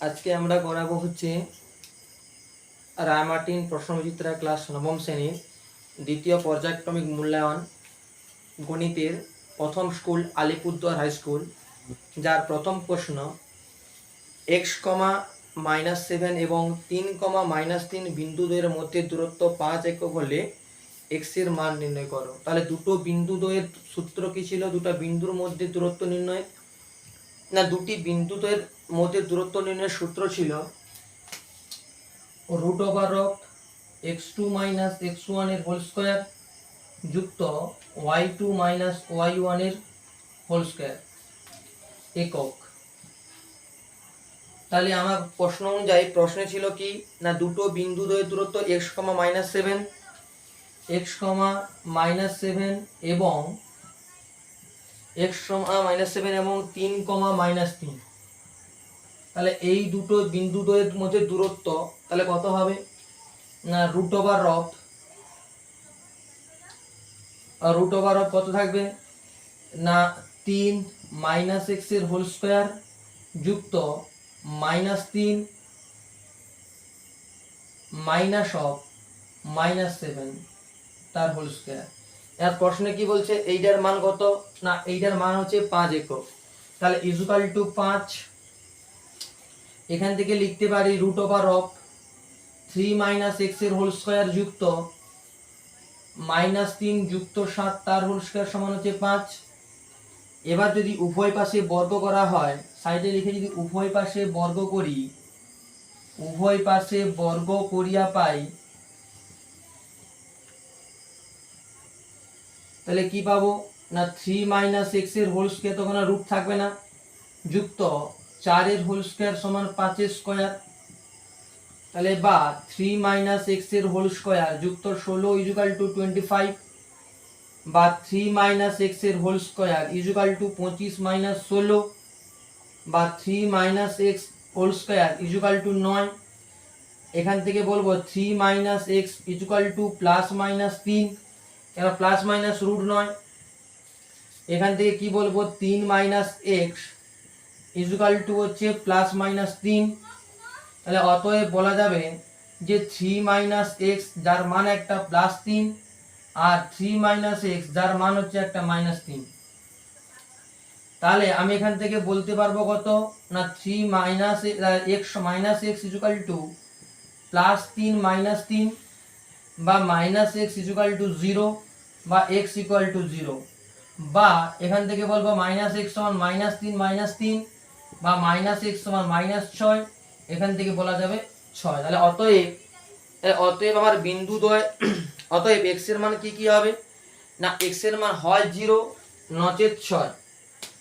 আজকে আমরা করাবো হচ্ছে রায়মার্টিন প্রশ্নবিচিত্রা ক্লাস নবম শ্রেণীর দ্বিতীয় পর্যায়ক্রমিক মূল্যায়ন গণিতের প্রথম স্কুল আলিপুরদুয়ার হাই স্কুল, যার প্রথম প্রশ্ন x,-7 এবং 3,-3 বিন্দুদ্বয়ের মধ্যে দূরত্ব 5 একক হলে x এর মান নির্ণয় করো। তাহলে দুটো বিন্দুদ্বয়ের সূত্র কি ছিল? দুটো বিন্দুর মধ্যে দূরত্ব নির্ণয়, না দুটি বিন্দুদ্বয়ের মধ্যে দূরত্ব নির্ণয়ের সূত্র ছিল √x2 - x1 এর হোল স্কয়ার যুক্ত y2 - y1 এর হোল স্কয়ার একক। তাহলে আমার প্রশ্ন অনুযায়ী প্রশ্নে ছিল কি না দুটো বিন্দুদ্বয়ের দূরত্ব x,-7 এবং x,-7 এবং 3,-3। তাহলে এই দুটো বিন্দুদ্বয়ের মধ্যে দূরত্ব তাহলে কত হবে না √of কত থাকবে না 3 - x এর হোল স্কয়ার যুক্ত -3 -7 তার হোল স্কয়ার। এর প্রশ্নে কি বলছে এইটার মান কত না এইটার মান হচ্ছে 5 একক। তাহলে ইকুয়াল টু 5, এখান থেকে লিখতে পারি √3 - x এর হোল স্কয়ার যুক্ত -3 যুক্ত 7 তার হোল স্কয়ার সমান হচ্ছে 5। এবার যদি উভয় পাশে বর্গ করা হয়, সাইডে লিখে যদি উভয় পাশে বর্গ করি, উভয় পাশে বর্গ করিয়া পাই, তাহলে কি পাবো না 3 - x এর হোল স্কয়ার, তখন আর রুট থাকবে না, যুক্ত 4 এর হোল স্কয়ার সমান 5 এর স্কয়ার। তাহলে বা 3 - x এর হোল স্কয়ার যুক্ত 16 = 25 বা 3 - x এর হোল স্কয়ার = 25 - 16 বা 3 - x হোল স্কয়ার = 9। এখান থেকে বলবো 3 - x = +-3, কেন প্লাস মাইনাস রুট নয়। এখান থেকে কি বলবো 3 - x = হচ্ছে +-3। তাহলে অতএব বলা যাবে যে 3 - x যার মান একটা +3 আর 3 - x যার মান হচ্ছে একটা -3। তাহলে আমি এখান থেকে বলতে পারবো কত না 3 - x = +3 - 3 বা -x = 0 বা x = 0, বা এখান থেকে বলবো -x = -3 - 3 বা -x = -6, এখান থেকে বলা যাবে 6। তাহলে অতএব আমার বিন্দুদ্বয় অতএব x এর মান কি হবে না x এর মান হয় 0 নচেত 6।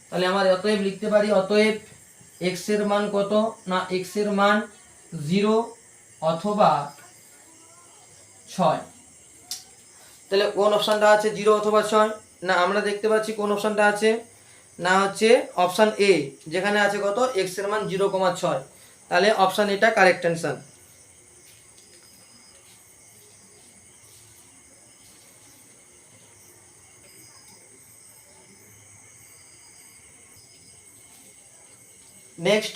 তাহলে আমার অতএব লিখতে পারি অতএব x এর মান কত না x এর মান 0 অথবা 6। তাহলে কোন অপশনটা আছে 0 অথবা 6? না আমরা দেখতে পাচ্ছি কোন অপশনটা আছে না হচ্ছে অপশন এ, যেখানে আছে কত x এর মান 0,6। তাহলে অপশন এটা কারেক্ট অ্যান্সার। নেক্সট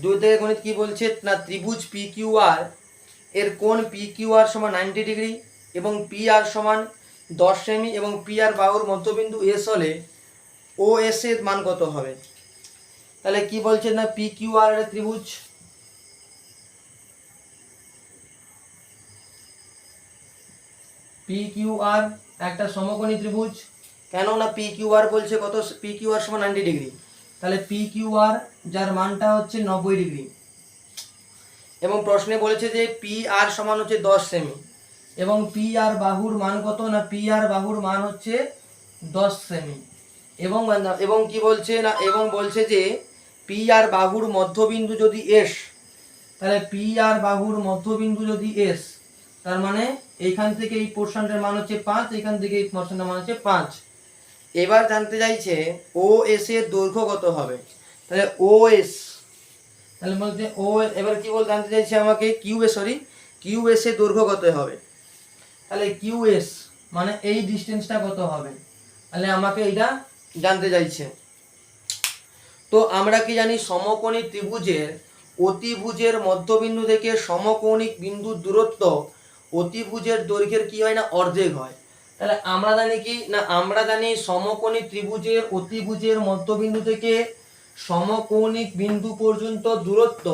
দুই থেকে গণিত কি বলছে না ত্রিভুজ PQR এর কোণ PQR সমান 90 ডিগ্রি এবং PR সমান 10 সেমি এবং PR বাহুর মধ্যবিন্দু S হলে OS এর মান কত হবে? তাহলে কি বলছে না PQR এর ত্রিভুজ, PQR একটা সমকোণী ত্রিভুজ। কেন না PQR বলছে কত PQR সমান 90 ডিগ্রি, তাহলে PQR যার মানটা হচ্ছে 90 ডিগ্রি এবং প্রশ্নে বলেছে যে PR সমান হচ্ছে 10 সেমি এবং PR বাহুর মান কত না PR বাহুর মান হচ্ছে 10 সেমি এবং কি বলছে না এবং বলছে যে PR বাহুর মধ্যবিন্দু যদি S, তাহলে PR বাহুর মধ্যবিন্দু যদি S, তার মানে এইখান থেকে এই পোরশনটার মান হচ্ছে 5, এখান থেকে এই পোরশনটার মান হচ্ছে 5। এবার জানতে চাইছে OS এর দৈর্ঘ্য কত হবে। তাহলে OS, তাহলে বলতে ও এবার কি বল জানতে চাইছে আমাকে QS এর দৈর্ঘ্য কত হবে। তাহলে QS মানে এই ডিসটেন্সটা কত হবে, তাহলে আমাকে এটা জানতে চাইছে। তো আমরা কি জানি সমকোণী ত্রিভুজের অতিভুজের মধ্যবিন্দু থেকে সমকৌণিক বিন্দুর দূরত্ব অতিভুজের দৈর্ঘ্যের কি হয় না অর্ধেক হয়। তাহলে আমরা জানি কি না, আমরা জানি সমকোণী ত্রিভুজের অতিভুজের মধ্যবিন্দু থেকে সমকৌণিক বিন্দু পর্যন্ত দূরত্ব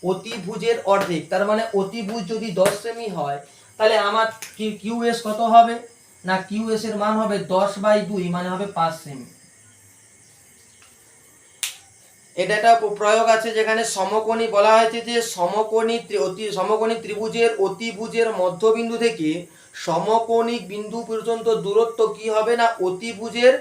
অতিভুজের অর্ধেক। তার মানে অতিভুজ যদি 10 সেমি হয় তাহলে আমার কিউএস কত হবে না, কিউএস এর মান হবে 10/2 মানে হবে 5 সেমি। এটা একটা প্রয়োগ আছে যেখানে সমকোণী বলা হয়েছে যে সমকোণী ত্রিভুজের অতিভুজের মধ্যবিন্দু থেকে সমকৌণিক বিন্দু পর্যন্ত দূরত্ব কি হবে না অতিভুজের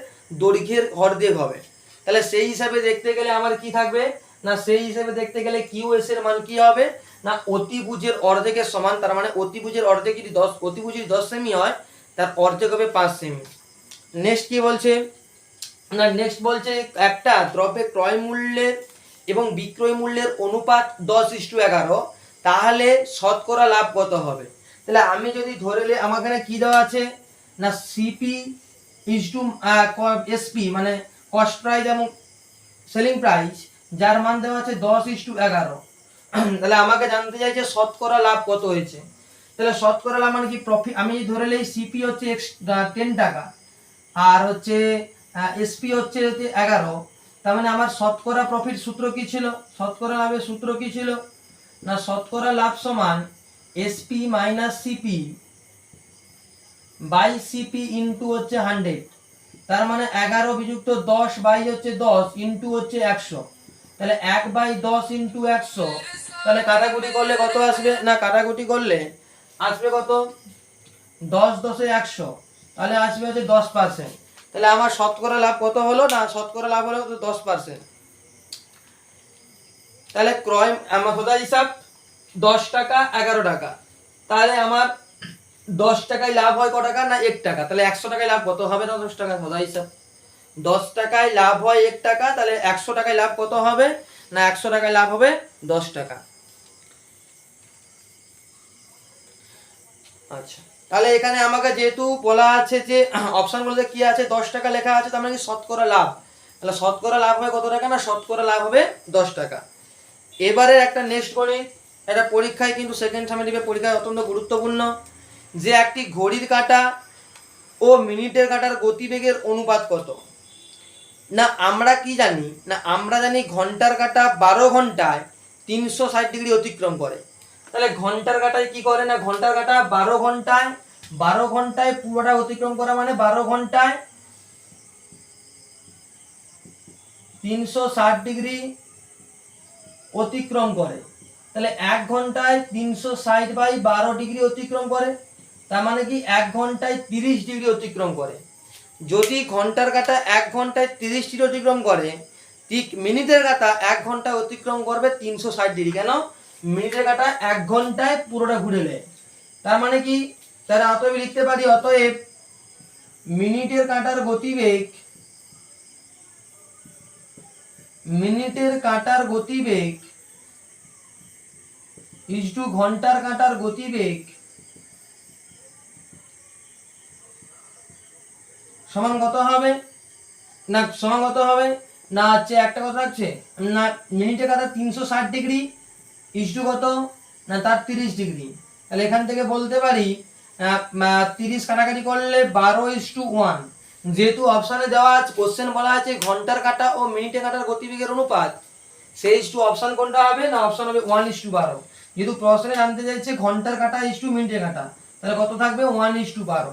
দৈর্ঘ্যের অর্ধেক হবে। তাহলে সেই হিসাবে দেখতে গেলে আমার কি থাকবে না, সেই হিসাবে দেখতে গেলে কিউএস এর মান কি হবে না অতিভুজের অর্ধেকের সমান। তার মানে অতিভুজের অর্ধেক যদি 10, অতিভুজ যদি 10 সেমি হয় তার অর্ধেক হবে 5 সেমি। নেক্সট কি বলছে না, নেক্সট বলছে একটা দ্রব্যের ক্রয় মূল্যের এবং বিক্রয় মূল্যের অনুপাত 10:11, তাহলে শতকরা লাভ কত হবে। তাহলে আমি যদি ধরে লে আমার এখানে কি দেওয়া আছে না সিপি ইজ টু এসপি মানে কস্ট প্রাইস এবং সেলিং প্রাইস, যার মান দেওয়া আছে 10:11। তাহলে আমাকে জানতে চাইছে শতকরা লাভ কত হয়েছে। তাহলে শতকরা লাভ মানে কি প্রফিট, আমি ধরে লেই সিপি হচ্ছে 10 টাকা আর হচ্ছে এসপি হচ্ছে 11, তার মানে আমার শতকরা প্রফিট সূত্র কি ছিল, শতকরা লাভের সূত্র কি ছিল না শতকরা লাভ সমান SP minus CP by CP into হচ্ছে 100। তার মানে 11 বিযুক্ত 10 বাই হচ্ছে 10 ইন্টু হচ্ছে 100। তাহলে 1/10 ইন্টু 100, তাহলে কাটাকুটি করলে কত আসবে না, কাটাকুটি করলে আসবে কত 10 10 100, তাহলে আসবে হচ্ছে 10%। তাহলে আমার শতকরা লাভ কত হলো না, শতকরা লাভ হলো 10%। তাহলে ক্রয় আমার সোজা হিসাব 10 টাকা 11 টাকা, তাহলে আমার 10 টাকায় লাভ হয় ক টাকা না 1 টাকা। তাহলে 100 টাকায় লাভ কত হবে না 10 টাকা, সোজা হিসাব 10 টাকায় লাভ হয় 1 টাকা, তাহলে 100 টাকায় লাভ কত হবে না 100 টাকায় লাভ হবে 10 টাকা। আচ্ছা, তাহলে এখানে আমাকে যেহেতু বলা আছে যে অপশনগুলোতে কি আছে 10 টাকা লেখা আছে, তার মানে কি শতকরা লাভ, তাহলে শতকরা লাভ হবে কত টাকা না শতকরা লাভ হবে 10 টাকা। এবারে একটা নেক্সট করি, এটা পরীক্ষায় কিন্তু সেকেন্ড সামেটিভের পরীক্ষায় অত্যন্ত গুরুত্বপূর্ণ, যে একটি ঘড়ির কাঁটা ও মিনিটের কাঁটার গতিবেগের অনুপাত কত। না আমরা কি জানি না, আমরা জানি ঘন্টার কাঁটা 12 ঘন্টায় 360 ডিগ্রি অতিক্রম করে। তাহলে ঘন্টার কাঁটায় কি করে না, ঘন্টার কাঁটা 12 ঘন্টায় পুরোটা অতিক্রম করা মানে 12 ঘন্টায় 360 ডিগ্রি অতিক্রম করে। তাহলে 1 ঘন্টায় 360/12 ডিগ্রি অতিক্রম করে, তার মানে কি 1 ঘন্টায় 30 ডিগ্রি অতিক্রম করে। যদি ঘন্টার কাঁটা 1 ঘন্টায় 30 ডিগ্রি অতিক্রম করে, ঠিক মিনিটের কাঁটা 1 ঘন্টায় অতিক্রম করবে 360 ডিগ্রি। কেন, মিনিটের কাঁটা 1 ঘন্টায় পুরোটা ঘুরে নেয়। তার মানে কি, তারা অতএব লিখতে পারি, অতএব মিনিটের কাঁটার গতিবেগ, মিনিটের কাঁটার গতিবেগ ইজ টু ঘন্টার কাঁটার গতিবেগ সমান কত হবে না, সমান কত হবে না হচ্ছে একটা কথা আছে না, মিনিটের কাঁটা 360 ডিগ্রি ইজ টু কত না তার 30 ডিগ্রি। তাহলে এখান থেকে বলতে পারি 30 কাটাকাটি করলে 12:1। যেহেতু অপশানে দেওয়া আছে, কোশ্চেন বলা আছে ঘন্টার কাঁটা ও মিনিটের কাঁটার গতিবেগের অনুপাত, সেই ইজ টু অপশান কোনটা হবে না, অপশান হবে 1:12। যেহেতু প্রশ্নে জানতে চাইছে ঘন্টার কাঁটা ইজ টু মিনিটের কাঁটা, তাহলে কত থাকবে 1:12।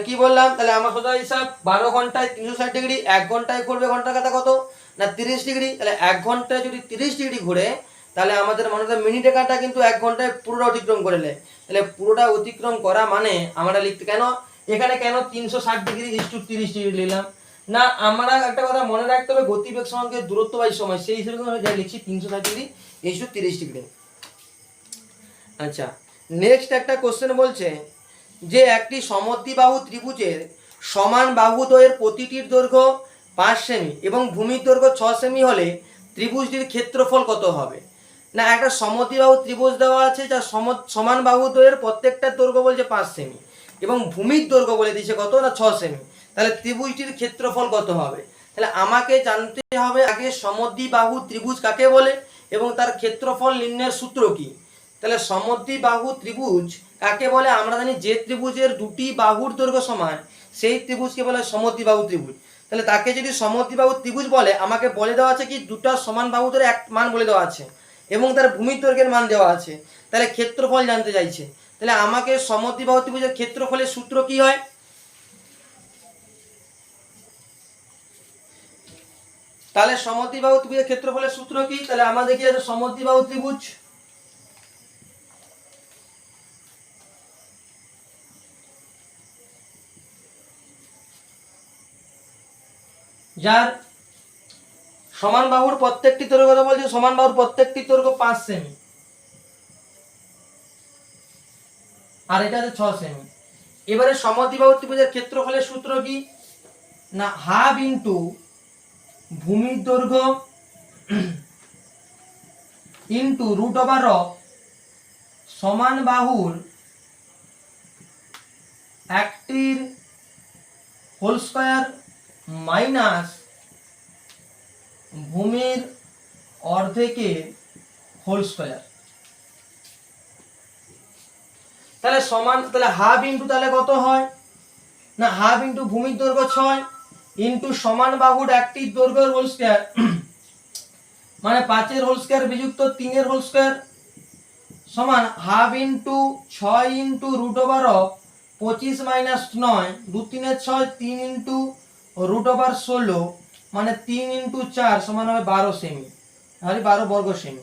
কি বললাম, তাহলে আমার সোজা হিসাব 12 ঘন্টায় 360 ডিগ্রি, 1 ঘন্টায় ঘুরবে ঘন্টার কাঁটা কত না 30 ডিগ্রি। তাহলে 1 ঘন্টায় যদি 30 ডিগ্রি ঘুরে, তাহলে আমাদের মনে হয় মিনিটের কাঁটা কিন্তু 1 ঘন্টায় পুরোটা অতিক্রম করে নেয়। তাহলে পুরোটা অতিক্রম করা মানে আমরা লিখতে কেন এখানে কেন 360 ডিগ্রি ইজ টু 30 ডিগ্রি নিলাম না, আমরা একটা কথা মনে রাখতে হবে গতিবেগ সঙ্গে দূরত্ব বাই সময়, সেই হিসেবে আমরা লিখছি 360 ডিগ্রি ইজ টু 30 ডিগ্রি। আচ্ছা, নেক্সট একটা কোশ্চেন বলছে যে একটি সমদ্বিবাহু ত্রিভুজের সমান বাহুদ্বয়ের প্রতিটির দৈর্ঘ্য 5 সেমি এবং ভূমির দৈর্ঘ্য 6 সেমি হলে ত্রিভুজটির ক্ষেত্রফল কত হবে। না একটা সমদ্বিবাহু ত্রিভুজ দেওয়া আছে, যা সমান বাহুদ্বয়ের প্রত্যেকটার দৈর্ঘ্য বলছে 5 সেমি এবং ভূমির দৈর্ঘ্য বলে দিয়েছে কত না 6 সেমি। তাহলে ত্রিভুজটির ক্ষেত্রফল কত হবে। তাহলে আমাকে জানতে হবে আগে সমদ্বিবাহু ত্রিভুজ কাকে বলে এবং তার ক্ষেত্রফল নির্ণয়ের সূত্র কি। তাহলে সমদ্বিবাহু ত্রিভুজ কাকে বলে, আমরা জানি যে ত্রিভুজের দুটি বাহুর দৈর্ঘ্য সমান সেই ত্রিভুজকে বলে সমদ্বিবাহু ত্রিভুজ। তাহলে তাকে যদি সমদ্বিবাহু ত্রিভুজ বলে, আমাকে বলে দেওয়া আছে কি দুটো সমান বাহু ধরে এক মান বলে দেওয়া আছে এবং তার ভূমির দৈর্ঘ্যের মান দেওয়া আছে। তাহলে ক্ষেত্রফল জানতে চাইছে, তাহলে আমাকে সমদ্বিবাহু ত্রিভুজের ক্ষেত্রফলের সূত্র কি হয়, তাহলে সমদ্বিবাহু ত্রিভুজের ক্ষেত্রফলের সূত্র কি, তাহলে আমরা দেখি আছে সমদ্বিবাহু ত্রিভুজ, যার সমান বাহুর প্রত্যেকটি দৈর্ঘ্য কথা বলছে, সমান বাহুর প্রত্যেকটি দৈর্ঘ্য 5 সেমি আর এটা আছে 6 সেমি। এবারে সমদ্বিবাহু ত্রিভুজের ক্ষেত্রফলের সূত্র কি না, হাফ ইন্টু ভূমির দৈর্ঘ্য ইন্টু রুট ওভার অফ সমান বাহুর একটির হোল স্কয়ার মাইনাস ভূমির অর্ধেকের হোল স্কয়ার। তাহলে সমান, তাহলে হাফ ইন্টু তাহলে কত হয় না, হাফ ইন্টু ভূমির দৈর্ঘ্য 6 ইন্টু সমান বাহুর একটির দৈর্ঘ্যের হোল স্কয়ার মানে 5-এর হোল স্কয়ার বিযুক্ত 3-এর হোল স্কয়ার সমান half into 6 into root over of 25 minus 9 2 3 6 3 into root over 16 মানে 3 ইন্টু 4 সমান হবে 12 সেমি, তাহলে 12 বর্গ সেমি।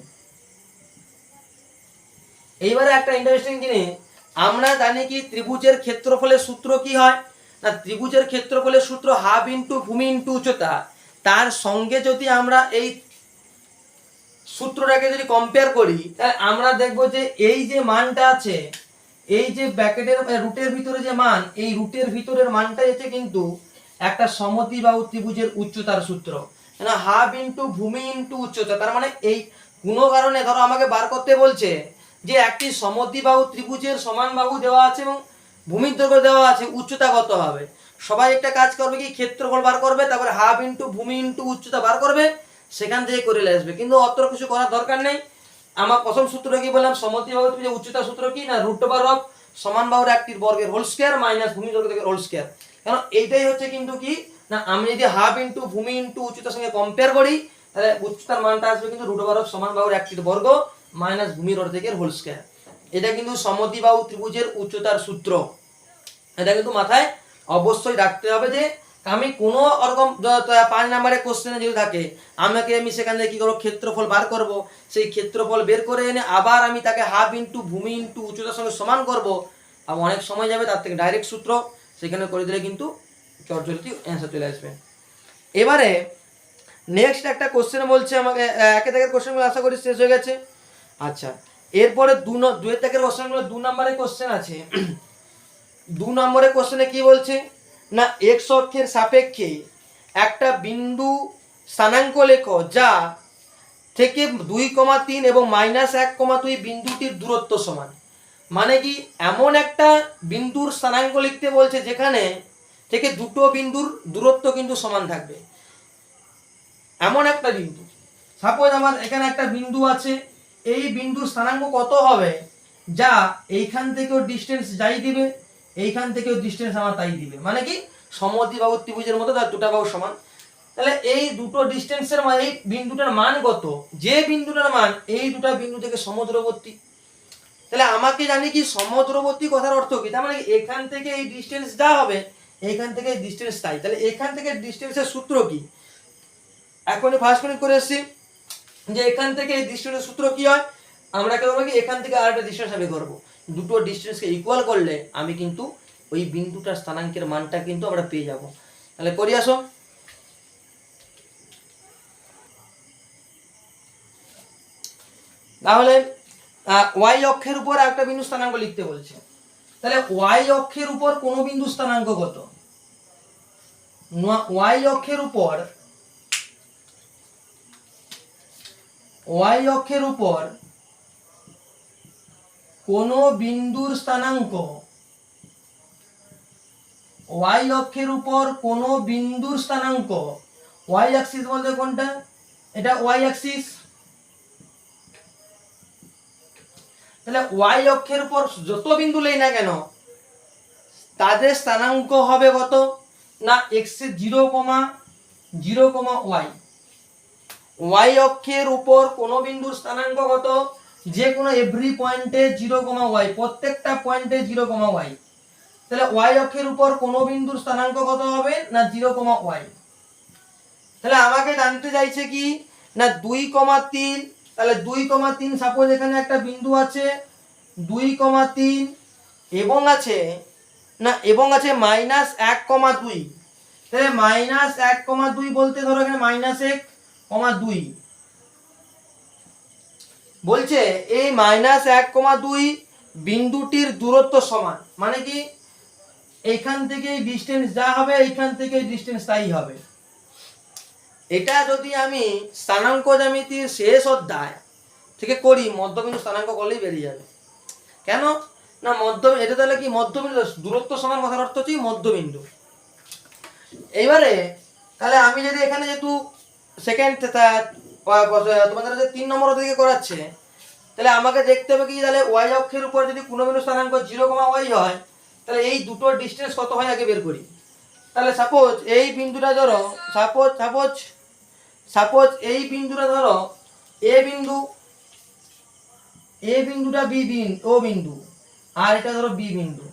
এইবারে একটা ইন্টারেস্টিং জিনিস, আমরা জানি কি ত্রিভুজের ক্ষেত্রফলের সূত্র কি হয় না, ত্রিভুজের ক্ষেত্রফলের সূত্র হাফ ইন্টু ভূমি ইন্টু উচ্চতা। তার সঙ্গে যদি আমরা এই সূত্রটাকে যদি কম্পেয়ার করি, তাহলে আমরা দেখব যে এই যে মানটা আছে, এই যে ব্র্যাকেটের রুটের ভিতরে যে মান, এই রুটের ভিতরের মানটাই হচ্ছে কিন্তু একটা সমদ্বিবাহু ত্রিভুজের উচ্চতার সূত্র, না হাফ ইন্টু ভূমি ইন্টু উচ্চতা। তার মানে এই কোনো কারণে ধরো আমাকে বার করতে বলছে যে একটি সমদ্বিবাহু ত্রিভুজের সমান বাহু দেওয়া আছে এবং ভূমির দৈর্ঘ্য দেওয়া আছে, উচ্চতা কত হবে। সবাই একটা কাজ করবে কি, ক্ষেত্রফল বার করবে, তারপরে হাফ ইন্টু ভূমি ইন্টু উচ্চতা বার করবে, সেখান থেকে করে আসবে। কিন্তু অত কিছু করার দরকার নেই। আমার প্রথম সূত্র কি বললাম, সমদ্বিবাহু ত্রিভুজের উচ্চতার সূত্র কি না, রুট ওভার অফ সমান বাহুর একটির বর্গের হোল স্কয়ার মাইনাস ভূমি দৈর্ঘ্যের হোল স্কয়ার। কারণ এইটাই হচ্ছে কিন্তু কি না, আমি যদি হাফ ইন্টু ভূমি ইন্টু উচ্চতার সঙ্গে কম্পেয়ার করি, তাহলে উচ্চতার মানটা আসবে কিন্তু রুট ওভার অফ সমান বাহুর একটির বর্গ মাইনাস ভূমির অর্ধেকের হোল স্কয়ার। এটা কিন্তু সমদ্বিবাহু ত্রিভুজের উচ্চতার সূত্র। এটা কিন্তু মাথায় অবশ্যই রাখতে হবে যে আমি কোনো রকম 5 নম্বরের কোশ্চেনে যদি থাকে, আমি সেখান থেকে কি করবো, ক্ষেত্রফল বার করব, সেই ক্ষেত্রফল বের করে এনে আবার আমি তাকে হাফ ইন্টু ভূমি ইন্টু উচ্চতার সঙ্গে সমান করব, আর অনেক সময় যাবে, তার থেকে ডাইরেক্ট সূত্র সেখানে করে দিলে কিন্তু চটজলদি অ্যান্সার চলে আসবে। এবারে নেক্সট একটা কোশ্চেন বলছে আমাকে, একে থেকে কোশ্চেনগুলো আশা করি শেষ হয়ে গেছে। আচ্ছা, এরপরে দুয়ের থেকে কোশ্চেনগুলো 2 নম্বরের কোশ্চেন আছে। 2 নম্বরের কোশ্চেনে কি বলছে না, এক্স অক্ষের সাপেক্ষে একটা বিন্দু স্থানাঙ্ক লেখো যা থেকে 2,3 এবং -1,2 বিন্দুটির দূরত্ব সমান। মানে কি, এমন একটা বিন্দুর স্থানাঙ্ক লিখতে বলছে যেখানে থেকে দুটো বিন্দুর দূরত্ব কিন্তু সমান থাকবে। এমন একটা বিন্দু, সাপোজ আমার এখানে একটা বিন্দু আছে, এই বিন্দুর স্থানাঙ্ক কত হবে, যা এইখান থেকেও ডিস্টেন্স যাই দিবে, এইখান থেকেও ডিস্টেন্স আমার তাই দিবে। মানে কি, সমদ্বিবাহু ত্রিভুজের মতো তার দুটো বাহু সমান। তাহলে এই দুটো ডিস্টেন্সের মানে এই বিন্দুটার মান কত, যে বিন্দুটার মান এই দুটো বিন্দু থেকে সমদূরবর্তী। তাহলে আমাকে জানি কি সমদূরবর্তী কথার অর্থ কি, তার মানে এখান থেকে এই ডিস্টেন্স যা হবে এইখান থেকে এই ডিস্টেন্স তাই। তাহলে এখান থেকে ডিস্টেন্সের সূত্র কি, এখনই ফার্স্ট মিনিট করে এসেছি যে এখান থেকে এই ডিস্টেন্সের সূত্র কি হয়, আমরা কি করবো কি, এখান থেকে আরেকটা ডিস্টেন্স আমি করব, দুটো ডিস্টেন্সকে ইকুয়াল করলে আমি কিন্তু ওই বিন্দুটার স্থানাঙ্কের মানটা কিন্তু আমরা পেয়ে যাব। তাহলে করি আসো। তাহলে ওয়াই অক্ষের উপর একটা বিন্দু স্থানাঙ্ক লিখতে বলছে। তাহলে ওয়াই অক্ষের উপর কোন বিন্দু স্থানাঙ্ক কত, ওয়াই অক্ষের উপর কোন বিন্দুর স্থানাঙ্ক, ওয়াই অক্ষের উপর কোন বিন্দুর স্থানাঙ্ক ওয়াই অ্যাক্সিস বলতে কোনটা, এটা ওয়াই অ্যাক্সিস। তাহলে ওয়াই অক্ষের উপর যত বিন্দু নেই না কেন তাদের স্থানাঙ্ক হবে কত না এক্স এর 0,0, ওয়াই। ওয়াই অক্ষের উপর কোন বিন্দুর স্থানাঙ্ক কত, যে কোনো এভরি পয়েন্টে 0,y, প্রত্যেকটা পয়েন্টে 0,y। তাহলে ওয়াই অক্ষের উপর কোন বিন্দুর স্থানাঙ্ক কত হবে না 0,y। তাহলে আমাকে জানতে চাইছে কি না 2,3, তাহলে 2,3 সাপোজ এখানে একটা বিন্দু আছে 2,3 এবং আছে না এবং আছে -1,2। তাহলে -1,2 বলতে ধরো এখানে -1,2 বলছে এই -1,2 বিন্দুটির দূরত্ব সমান, মানে কি এইখান থেকে ডিসটেন্স যা হবে এইখান থেকে ডিসটেন্স তাই হবে। এটা যদি আমি স্থানাঙ্ক জ্যামিতির শেষ অধ্যায় থেকে করি মধ্যবিন্দু স্থানাঙ্ক করলেই বেরিয়ে যাবে। কেন না এটা তাহলে কি মধ্যবিন্দু, দূরত্ব সমান কথার অর্থ হচ্ছে মধ্যবিন্দু। এইবারে তাহলে আমি যদি এখানে যেহেতু সেকেন্ড তোমাদের যে 3 নম্বর দিকে করাচ্ছে, তাহলে আমাকে দেখতে হবে কি তাহলে ওয়াই অক্ষের উপর যদি কোনো বিন্দু স্থানাঙ্ক 0,y হয় তাহলে এই দুটোর ডিসটেন্স কত হয় আগে বের করি। তাহলে সাপোজ এই বিন্দুটা ধরো সাপোজ এই বিন্দুটা ধরো এ বিন্দুটা ও বিন্দু, আর এটা ধরো বি বিন্দু।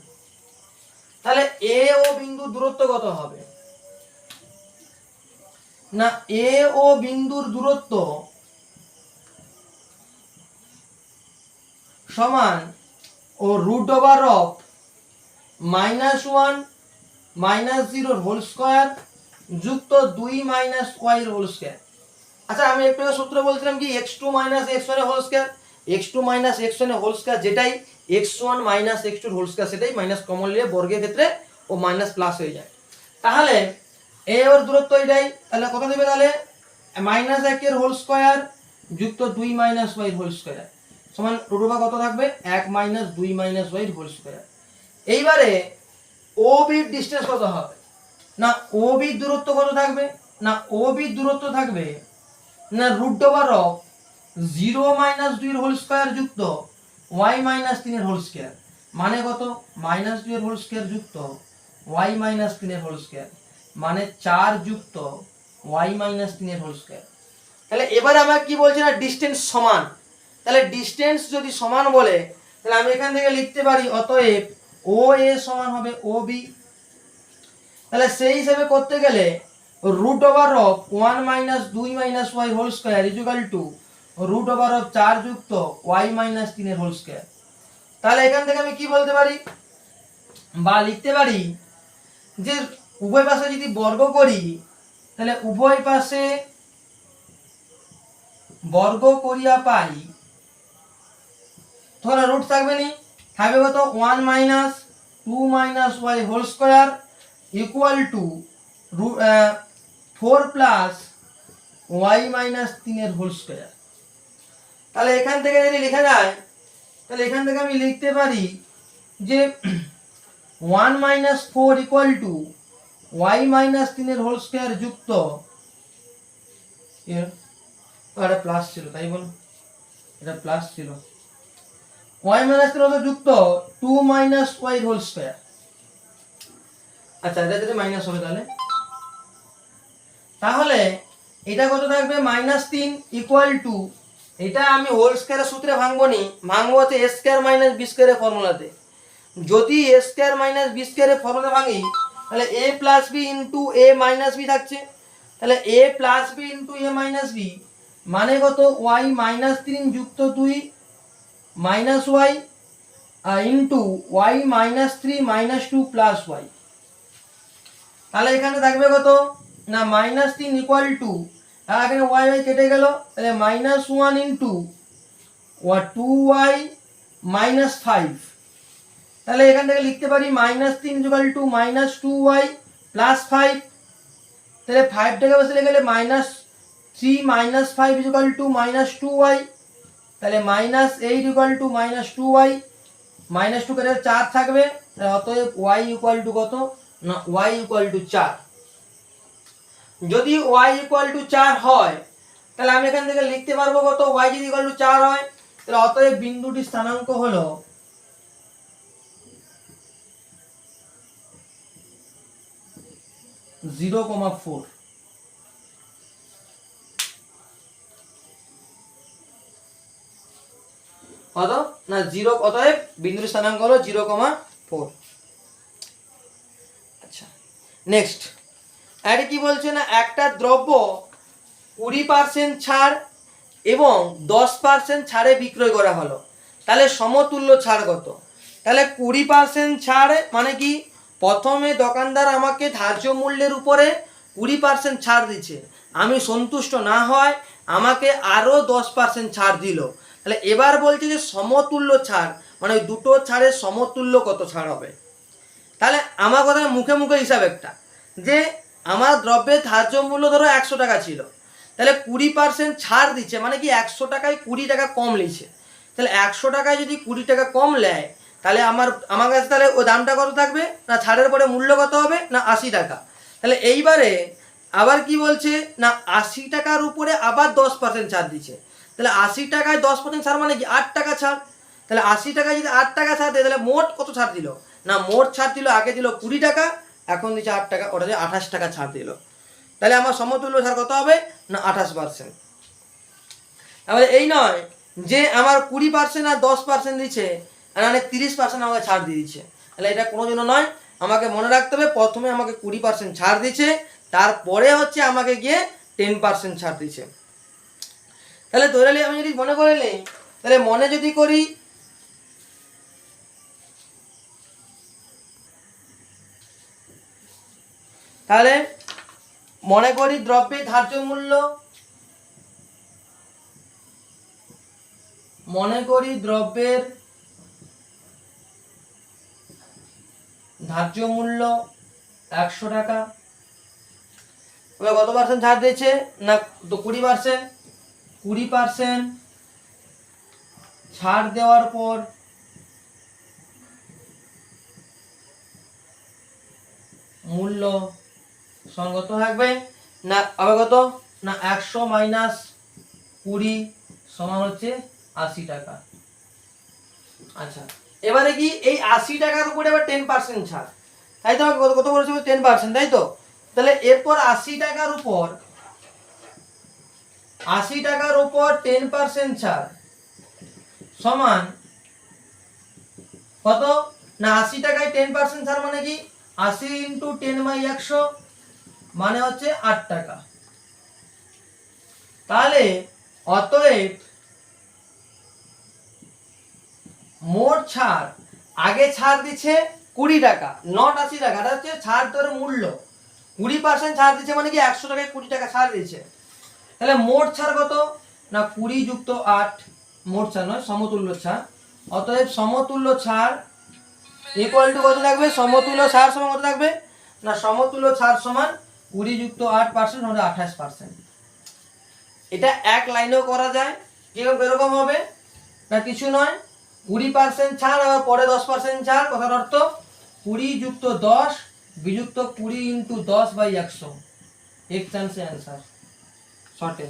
তাহলে এ ও বিন্দু দূরত্ব কত হবে না এ ও বিন্দুর দূরত্ব সমান ও √of -1 -0 হোল স্কয়ার যুক্ত 2 y হোল স্কয়ার। আচ্ছা আমি একটু সূত্র বলছিলাম কি x2 - x1 whole square, x2 - x1 whole square যেটাই x1 - x2 হোল স্কয়ার সেটাই মাইনাস কমন নিয়ে বর্গের ক্ষেত্রে ও মাইনাস প্লাস হয়ে যায়। তাহলে এ ওর দূরত্ব এটাই, তাহলে কত দেবে তাহলে -1 এর হোল স্কয়ার যুক্ত 2 y হোল স্কয়ার সমান √of কত থাকবে 1 - 2 y হোল স্কয়ার। এইবারে ও বির ডিসটেন্স কত হবে না ও বির দূরত্ব কত থাকবে না ও বির দূরত্ব থাকবে না √of 0 - 2 এর হোল স্কয়ার যুক্ত y - 3 এর হোল স্কয়ার, মানে কত -2 এর হোল স্কয়ার যুক্ত y - 3 এর হোল স্কয়ার, মানে 4 যুক্ত y - 3 এর হোল স্কয়ার। তাহলে এবারে আমরা কি বলছি না ডিসটেন্স সমান। তাহলে ডিসটেন্স যদি সমান বলে তাহলে আমি এখান থেকে লিখতে পারি অতএব ও এ সমান হবে ও বি। তাহলে সেই হিসেবে করতে গেলে √of 1 - 2 y whole square equal to √of 4 যুক্ত y - 3 এর হোল স্কয়ার। তাহলে এখান থেকে আমি কি বলতে পারি বা লিখতে পারি যে উভয় পাশে যদি বর্গ করি তাহলে উভয় পাশে বর্গ করিয়া পাই, ধরো রুট থাকবে নি, থাকবে কত 1 - 2 y whole square equal to 4 plus y - 3 এর হোল স্কয়ার। তাহলে এখান থেকে যদি লেখা যায় তাহলে এখান থেকে আমি লিখতে পারি যে 1 - 4 ইকুয়াল টু y - 3 এর হোল স্কয়ার যুক্ত এটা প্লাস ছিল তাই বল, এটা প্লাস ছিল y - 3 যুক্ত 2 - y হোল স্কয়ার। আচ্ছা এটা যদি মাইনাস হবে তাহলে এটা কত থাকবে -3 ইকুয়াল টু, এটা আমি হোল স্কয়ারের সূত্রে ভাঙবো হচ্ছে a স্কয়ার - b স্কয়ারের ফর্মুলাতে। যদি a স্কয়ার - b স্কয়ারের ফর্মুলা ভাঙি তাহলে a plus b into a minus b থাকছে। তাহলে a plus b into a minus b মানে কত y - 3 যুক্ত 2 minus y into y - 3 - 2 plus y। তাহলে এখানে থাকবে কত না -3 ইকুয়াল টু, এখানে y কেটে গেল তাহলে -1 ইনটু 2y - 5। তাহলে এখান থেকে লিখতে পারি -3 ইকুয়াল টু -2y প্লাস 5। তাহলে 5 টাকে বসে গেলে -3 - 5 ইকুয়াল টু -2y, তাহলে -8 ইকুয়াল টু -2y, -2 কেটে 4 থাকবে, অতএব y ইকুয়াল টু কত না y ইকুয়াল টু 4। যদি y ইকুয়াল টু 4 হয় তাহলে আমি এখান থেকে লিখতে পারবো কত, y যদি ইকুয়াল টু 4 হয় তাহলে অতএব বিন্দুটির স্থানাঙ্ক হলো 0,4। কত না 0, অতএব বিন্দুর স্থানাঙ্ক হলো 0,4। আচ্ছা নেক্সট এটা কি বলছে না, একটা দ্রব্য 20% ছাড় এবং 10% ছাড়ে বিক্রয় করা হলো, তাহলে সমতুল্য ছাড় কত? তাহলে 20% ছাড় মানে কি, প্রথমে দোকানদার আমাকে ধার্য মূল্যের উপরে 20% ছাড় দিচ্ছে, আমি সন্তুষ্ট না হয় আমাকে আরও 10% ছাড় দিল। তাহলে এবার বলছে যে সমতুল্য ছাড় মানে ওই দুটো ছাড়ের সমতুল্য কত ছাড় হবে। তাহলে আমার কথা মুখে মুখে হিসাব একটা, যে আমার দ্রব্যের ধার্য মূল্য ধরো 100 টাকা ছিল, তাহলে 20% ছাড় দিচ্ছে মানে কি 100 টাকায় 20 টাকা কম নিচ্ছে, তাহলে 100 টাকায় যদি 20 টাকা কম নেয় তাহলে আমার কাছে তাহলে ওই দামটা কত থাকবে না, ছাড়ের পরে মূল্য কত হবে না 80 টাকা। তাহলে এইবারে আবার কি বলছে না 80 টাকার উপরে আবার 10% ছাড় দিচ্ছে, তাহলে 80 টাকায় 10% ছাড় মানে কি 8 টাকা ছাড়, তাহলে 80 টাকায় যদি 8 টাকা ছাড় দেয় তাহলে মোট কত ছাড় দিল না, মোট ছাড় দিল আগে দিল 20 টাকা, এখন দিচ্ছে 8 টাকা, ওটা 28 টাকা ছাড় দিল। তাহলে আমার সমতুল্য ছাড় কত হবে না 28%। তাহলে এই নয় যে আমার 20% আর 10% দিচ্ছে আর মানে 30% আমাকে ছাড় দিয়ে দিচ্ছে, তাহলে এটা কোনো জন্য নয়। আমাকে মনে রাখতে হবে প্রথমে আমাকে 20% ছাড় দিচ্ছে, তারপরে হচ্ছে আমাকে গিয়ে 10% ছাড় দিচ্ছে। তাহলে ধরে নিই আমি যদি মনে করে নিই, তাহলে মনে যদি করি তাহলে মনে করি দ্রব্যের ধার্য মূল্য, মনে করি দ্রব্যের ধার্য মূল্য 100 টাকা, কত পার্সেন্ট ছাড় দিয়েছে না 20%, 20% ছাড় দেওয়ার পর মূল্য সঙ্গত থাকবে না, আবার কত না 100 মাইনাস 20 সমান হচ্ছে 80 টাকা। আচ্ছা এবারে কি এই 80 টাকার উপরে আবার 10% ছাড়, তাই তো কত কত বলেছে 10%, তাই তো। তাহলে এরপর 80 টাকার উপর 10% ছাড় সমান কত না 80 টাকায় 10% ছাড় মানে কি 80 ইন্টু 10/100 মানে হচ্ছে 8 টাকা। তাহলে অতএব মোট ছাড়, আগে ছাড় দিচ্ছে 20 টাকা নট 80 টাকা, এটা হচ্ছে ছাড় ধরে মূল্য, 20% ছাড় দিচ্ছে মানে কি 100 টাকায় 20 টাকা ছাড় দিচ্ছে, তাহলে মোট ছাড় কত না 20 যুক্ত 8, মোট ছাড় নয় সমতুল্য ছাড়, অতএব সমতুল্য ছাড় ইকুয়াল টু কত থাকবে, সমতুল্য ছাড় সমান কত থাকবে না সমতুল্য ছাড় সমান 20 যুক্ত 8% হলে 28%। এটা এক লাইনেও করা যায়, এরকম হবে না কিছু নয়, 20% ছাড় আর পরে 10% ছাড়, কথার অর্থ 20 যুক্ত 10 বিযুক্ত 20 ইন্টু 10/100, এক চান্সে অ্যান্সার শর্টে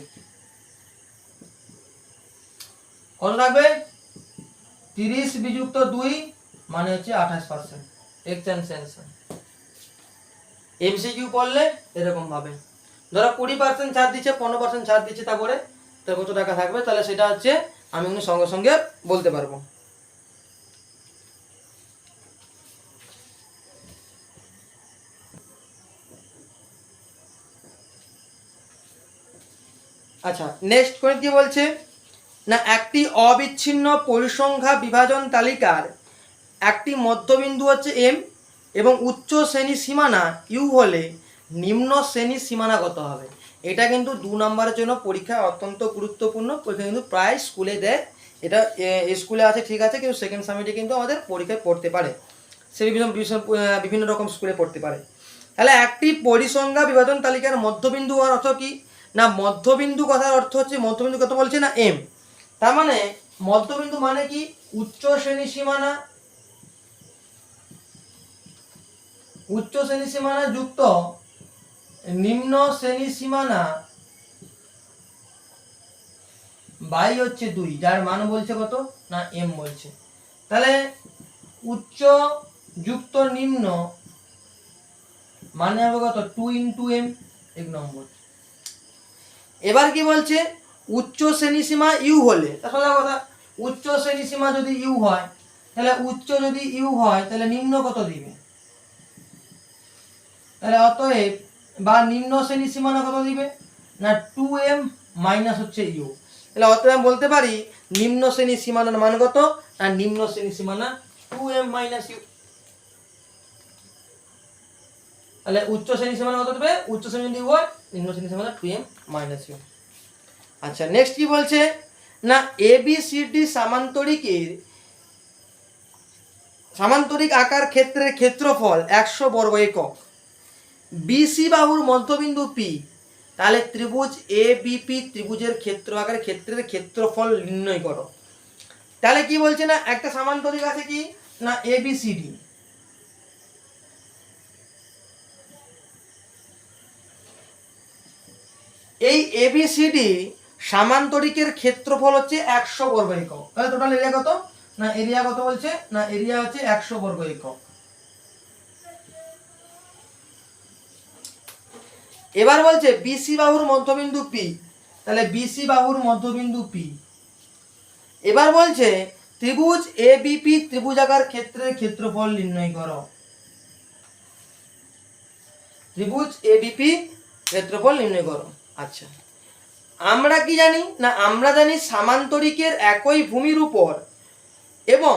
কত থাকবে 30 বিযুক্ত 2 মানে হচ্ছে 28%, এক চান্সে অ্যান্সার। এমসিকিউ পড়লে এরকম ভাবে ধরো 20% ছাড় দিচ্ছে 15% ছাড় দিচ্ছে, তারপরে কত টাকা থাকবে, তাহলে সেটা হচ্ছে আমি কিন্তু সঙ্গে সঙ্গে বলতে পারবো। আচ্ছা নেক্সট করে কি বলছে না, একটি অবিচ্ছিন্ন পরিসংখ্যা বিভাজন তালিকার একটি মধ্যবিন্দু হচ্ছে এম এবং উচ্চ শ্রেণী সীমানা ইউ হলে নিম্ন শ্রেণীর সীমানা কত হবে। এটা কিন্তু 2 নম্বরের জন্য পরীক্ষায় অত্যন্ত গুরুত্বপূর্ণ, পরীক্ষা কিন্তু প্রায় স্কুলে দেয়, এটা স্কুলে আছে ঠিক আছে, কিন্তু সেকেন্ড সামিটে কিন্তু আমাদের পরীক্ষায় পড়তে পারে, সে বিভিন্ন রকম স্কুলে পড়তে পারে। তাহলে একটি পরিসংখ্যা বিভাজন তালিকার মধ্যবিন্দু হওয়ার অর্থ কি না, মধ্যবিন্দু কথার অর্থ হচ্ছে মধ্যবিন্দু কত বলছে না এম, তার মানে মধ্যবিন্দু মানে কি উচ্চ শ্রেণী সীমানা, উচ্চ শ্রেণী সীমানা যুক্ত নিম্ন শ্রেণী সীমানা বাই হচ্ছে 2, যার মান বলছে কত না m বলছে। তাহলে উচ্চ যুক্ত নিম্ন মানে হবে কত 2 ইন্টু m, 1 নম্বর। এবার কি বলছে উচ্চ শ্রেণী সীমা ইউ হলে, তাহলে কথা উচ্চ শ্রেণী সীমা যদি ইউ হয়, তাহলে উচ্চ যদি ইউ হয় তাহলে নিম্ন কত দিবে, তাহলে অতএব বা নিম্ন শ্রেণী সীমানা কত দিবে না 2m মাইনাস হচ্ছে ইউ। তাহলে অতএব আমি বলতে পারি নিম্ন শ্রেণী সীমানার মান কত, আর নিম্ন শ্রেণী সীমানা 2m মাইনাস ইউ। তাহলে উচ্চ শ্রেণী সীমানা কত দেবে, উচ্চ শ্রেণী যদি হয়, নিম্ন শ্রেণী সীমানা 2m মাইনাস ইউ। আচ্ছা নেক্সট কি বলছে না এবিসিডি সামান্তরিক আকার ক্ষেত্রের ক্ষেত্রফল 100 বর্গ একক, বিসি বাহুর মধ্যবিন্দু পি, তাহলে ত্রিভুজ এ বিপি ত্রিভুজের ক্ষেত্রের ক্ষেত্রফল নির্ণয় করো। তাহলে কি বলছে না একটা সামান্তরিক আছে কি না এবিসিডি, এই এবিসিডি সামান্তরিকের ক্ষেত্রফল হচ্ছে 100 বর্গ একক। তাহলে টোটাল এরিয়া কত না এরিয়া কত বলছে না এরিয়া হচ্ছে 100 বর্গ একক। এবার বলছে বিসি বাহুর মধ্যবিন্দু পি, তাহলে বিসি বাহুর মধ্যবিন্দু পি। এবার বলছে ত্রিভুজ এ বিপি ত্রিভুজাকার ক্ষেত্রের ক্ষেত্রফল নির্ণয় করো। ত্রিভুজ এ বিপি ক্ষেত্রফল নির্ণয় করো। আচ্ছা আমরা কি জানি না আমরা জানি সামান্তরিকের একই ভূমির উপর এবং